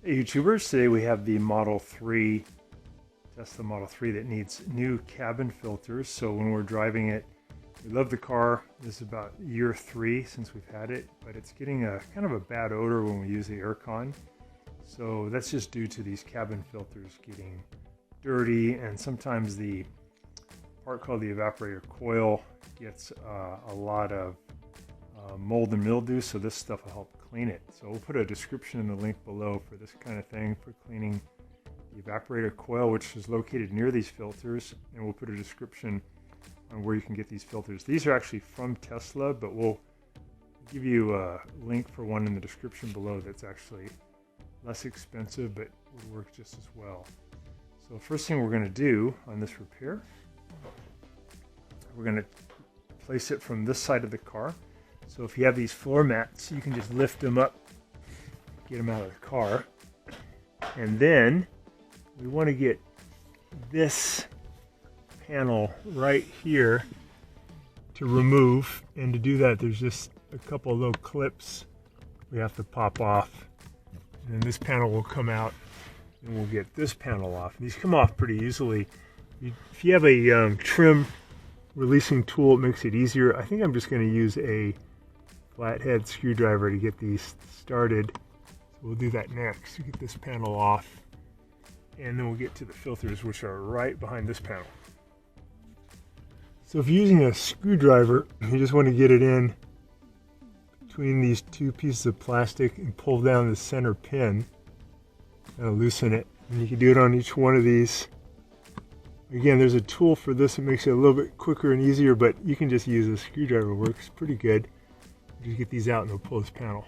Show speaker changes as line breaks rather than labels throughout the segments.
Hey YouTubers, today we have the Model 3, Tesla Model 3 that needs new cabin filters. So when we're driving it, we love the car. This is about year 3 since we've had it, but it's getting a kind of a bad odor when we use the aircon. So that's just due to these cabin filters getting dirty, and sometimes the part called the evaporator coil gets a lot of mold and mildew, so this stuff will help clean it. So we'll put a description in the link below for this kind of thing for cleaning the evaporator coil, which is located near these filters, and we'll put a description on where you can get these filters. These are actually from Tesla, but we'll give you a link for one in the description below that's actually less expensive but would work just as well. So first thing we're going to do on this repair, we're going to place it from this side of the car. So if you have these floor mats, you can just lift them up, get them out of the car. And then we want to get this panel right here to remove. And to do that, there's just a couple of little clips we have to pop off. And then this panel will come out and we'll get this panel off. These come off pretty easily. If you have a trim releasing tool, it makes it easier. I think I'm just going to use a flathead screwdriver to get these started. So we'll do that next to get this panel off, and then we'll get to the filters, which are right behind this panel. So if you're using a screwdriver, you just want to get it in between these two pieces of plastic and pull down the center pin and loosen it. And you can do it on each one of these. Again, there's a tool for this that makes it a little bit quicker and easier, but you can just use a screwdriver. It works pretty good. Just get these out and we'll pull this panel.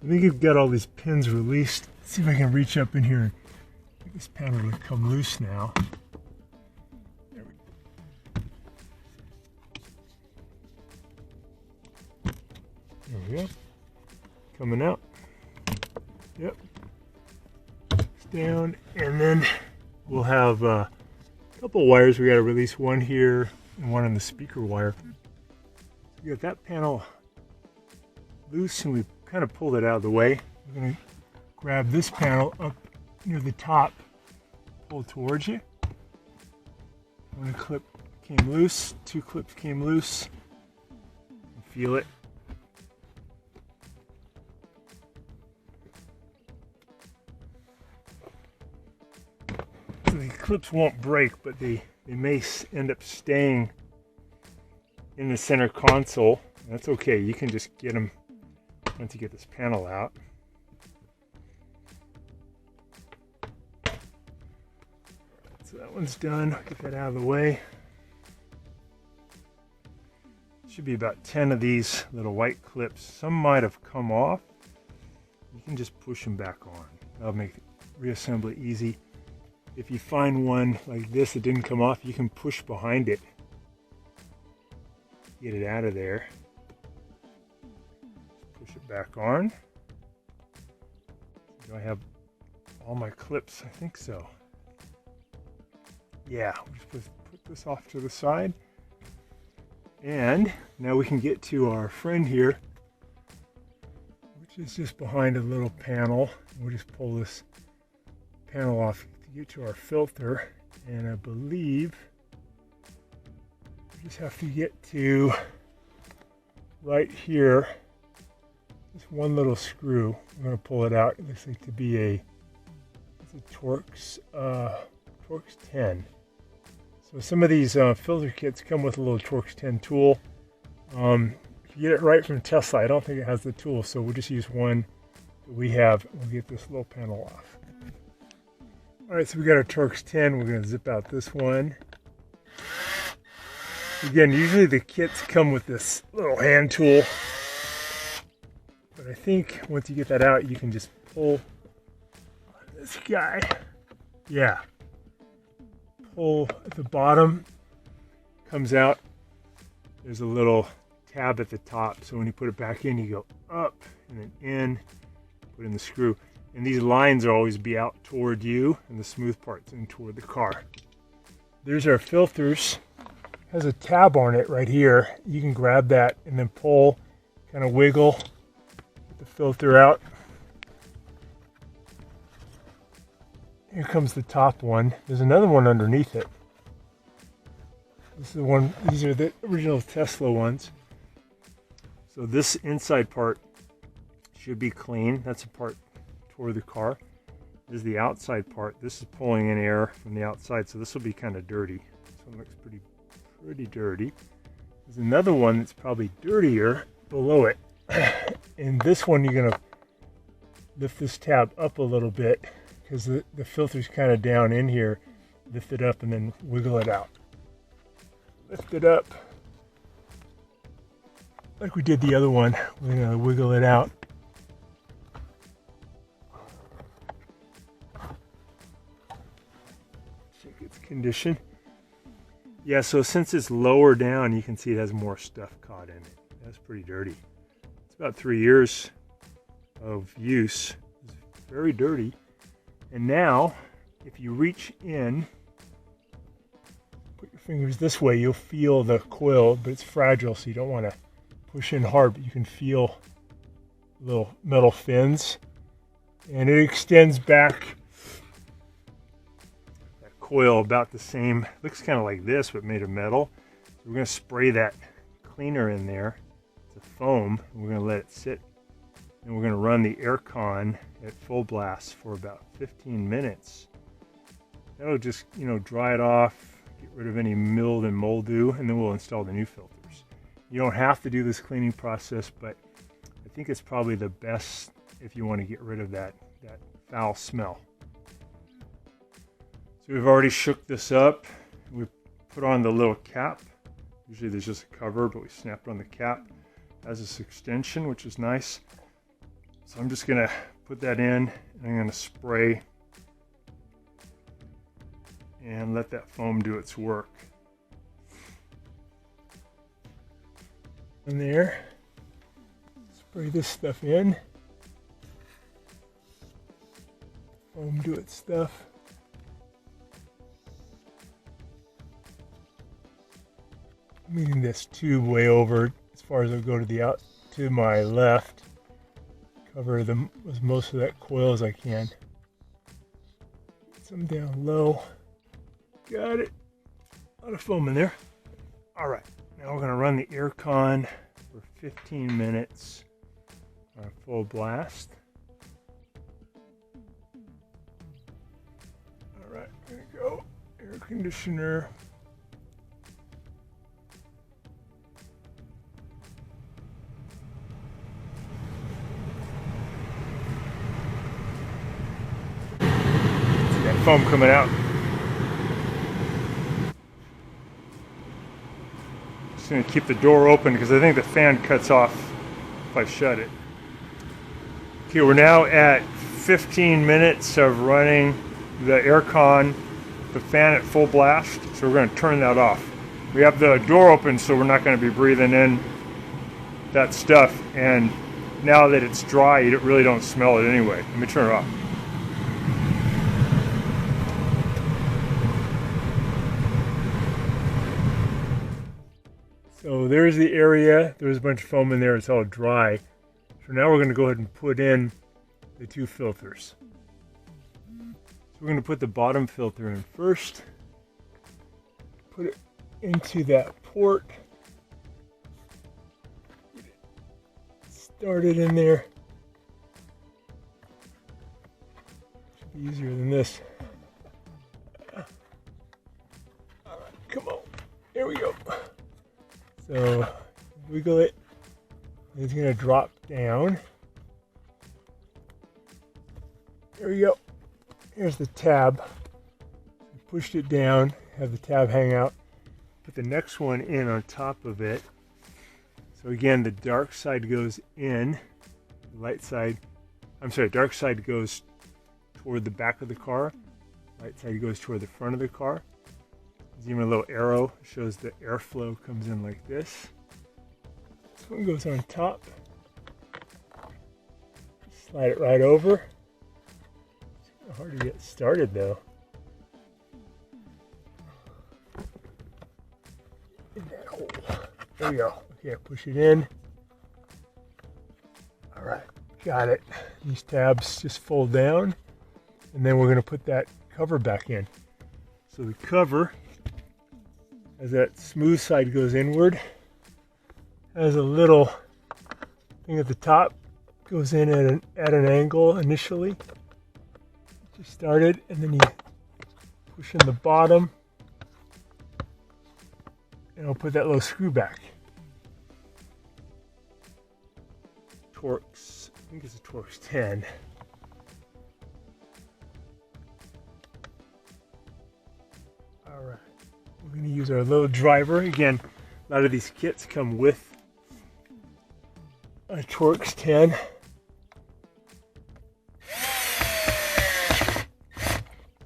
I think you've got all these pins released. Let's see if I can reach up in here and get this panel to come loose now. There we go. Coming out. Yep. It's down, and then we'll have a couple of wires. We got to release one here and one on the speaker wire. We got that panel loose and we kind of pulled it out of the way. We're going to grab this panel up near the top, pull towards you. One clip came loose, two clips came loose. Feel it. So the clips won't break, but they may end up staying in the center console. That's okay, you can just get them once you get this panel out. So that one's done. Get that out of the way. Should be about 10 of these little white clips. Some might have come off. You can just push them back on. That'll make reassembly easy. If you find one like this that didn't come off, you can push behind it. Get it out of there. Push it back on. Do I have all my clips? I think so. Yeah, we'll just put this off to the side. And now we can get to our friend here, which is just behind a little panel. We'll just pull this panel off to get to our filter. And I believe just have to get to right here. Just one little screw. I'm going to pull it out. It looks like to be a Torx 10. So some of these filter kits come with a little Torx 10 tool. If you get it right from Tesla, I don't think it has the tool, so we'll just use one that we have. We'll get this little panel off. All right, so we got our Torx 10. We're going to zip out this one. Again, usually the kits come with this little hand tool, but I think once you get that out, you can just pull this guy. Yeah. Pull at the bottom, comes out. There's a little tab at the top, so when you put it back in, you go up and then in, put in the screw. And these lines will always be out toward you, and the smooth part's in toward the car. There's our filters. Has a tab on it right here. You can grab that and then pull, kind of wiggle, get the filter out. Here comes the top one. There's another one underneath it. This is the one, these are the original Tesla ones. So this inside part should be clean. That's the part toward the car. This is the outside part. This is pulling in air from the outside, so this will be kind of dirty. This one looks pretty dirty. There's another one that's probably dirtier below it. And this one, you're gonna lift this tab up a little bit because the filter's kind of down in here. Lift it up and then wiggle it out. Lift it up like we did the other one. We're gonna wiggle it out. Check its condition. Yeah, so since it's lower down, you can see it has more stuff caught in it. That's pretty dirty. It's about 3 years of use. It's very dirty. And now, if you reach in, put your fingers this way, you'll feel the coil, but it's fragile, so you don't want to push in hard, but you can feel little metal fins. And it extends back that coil about the same, looks kind of like this, but made of metal. So we're going to spray that cleaner in there. It's a foam, and we're going to let it sit. And we're going to run the air con at full blast for about 15 minutes. That'll just, dry it off, get rid of any mild and mildew, and then we'll install the new filters. You don't have to do this cleaning process, but I think it's probably the best if you want to get rid of that foul smell. So we've already shook this up. We put on the little cap. Usually there's just a cover, but we snapped on the cap. It has this extension, which is nice. So I'm just gonna put that in, and I'm gonna spray and let that foam do its work. In there, spray this stuff in. Foam do its stuff. I'm moving this tube way over as far as I'll go to my left. Cover with most of that coil as I can. Get some down low. Got it. A lot of foam in there. All right, now we're gonna run the air con for 15 minutes on full blast. All right, there we go. Air conditioner. Foam coming out. Just going to keep the door open because I think the fan cuts off if I shut it. Okay, we're now at 15 minutes of running the air con, the fan at full blast, so we're going to turn that off. We have the door open, so we're not going to be breathing in that stuff, and now that it's dry, you really don't smell it anyway. Let me turn it off. So there's the area, there's a bunch of foam in there, it's all dry. So now we're going to go ahead and put in the two filters. So we're going to put the bottom filter in first. Put it into that port. Get it started in there. Should be easier than this. All right, come on. Here we go. So wiggle it, it's going to drop down. There we go. Here's the tab. We pushed it down, have the tab hang out. Put the next one in on top of it. So again, the dark side goes in, dark side goes toward the back of the car, light side goes toward the front of the car. There's even a little arrow, shows the airflow comes in like this. This one goes on top. Slide it right over. It's kind of hard to get started though. In that hole. There we go. Okay, push it in. All right, got it. These tabs just fold down. And then we're going to put that cover back in. So the cover, as that smooth side goes inward, has a little thing at the top, goes in at an angle initially. Just started, and then you push in the bottom, and it'll put that little screw back. Torx, I think it's a Torx 10. All right, we're going to use our little driver. Again, a lot of these kits come with a Torx 10.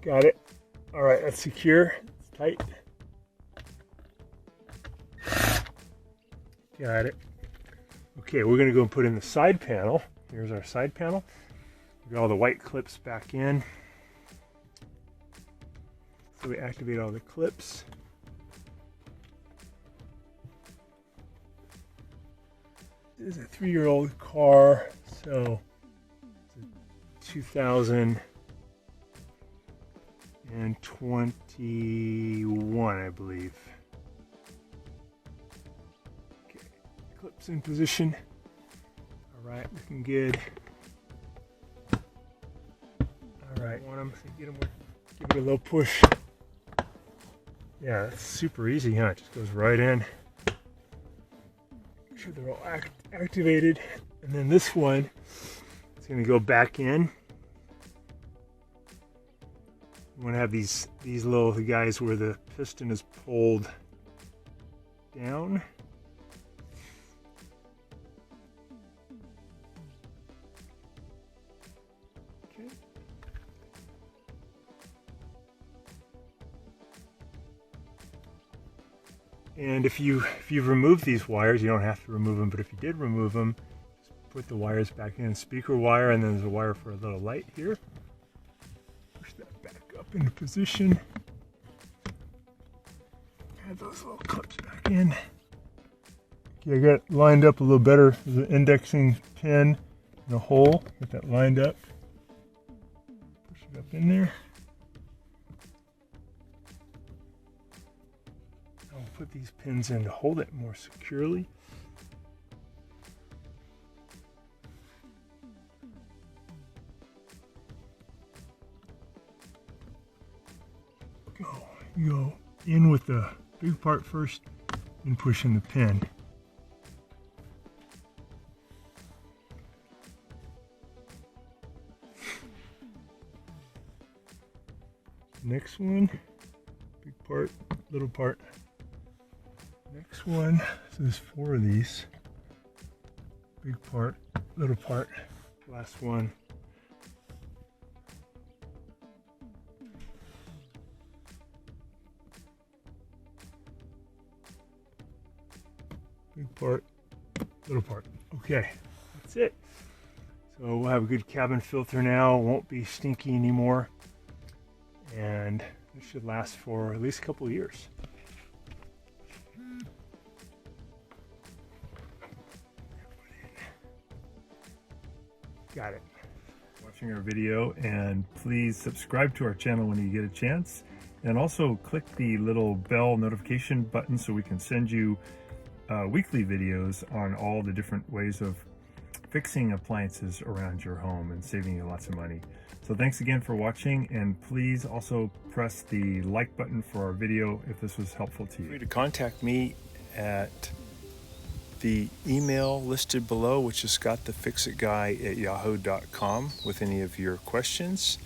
Got it. All right, that's secure. It's tight. Got it. Okay, we're gonna go and put in the side panel. Here's our side panel. We got all the white clips back in. So we activate all the clips. This is a 3-year-old car, so it's a 2021, I believe. Okay, clips in position. All right, looking good. All right, want them, so get them, give it a little push. Yeah, that's super easy, huh? It just goes right in. Make sure they're all activated, and then this one is going to go back in. You want to have these little guys where the piston is pulled down. Okay. And if you've removed these wires, you don't have to remove them, but if you did remove them, just put the wires back in. Speaker wire, and then there's a wire for a little light here. Push that back up into position. Add those little clips back in. Okay, I got it lined up a little better. There's an indexing pin in a hole. Get that lined up. Push it up in there. I'll put these pins in to hold it more securely. Go in with the big part first and push in the pin. Next one, big part, little part. Next one, so there's 4 of these. Big part, little part. Last one. Big part, little part. Okay, that's it. So we'll have a good cabin filter now. It won't be stinky anymore. And it should last for at least a couple of years. Got it. Watching our video, and please subscribe to our channel when you get a chance. And also click the little bell notification button so we can send you weekly videos on all the different ways of fixing appliances around your home and saving you lots of money. So thanks again for watching, and please also press the like button for our video if this was helpful to you. Feel free to contact me at the email listed below, which is scottthefixitguy@yahoo.com, with any of your questions.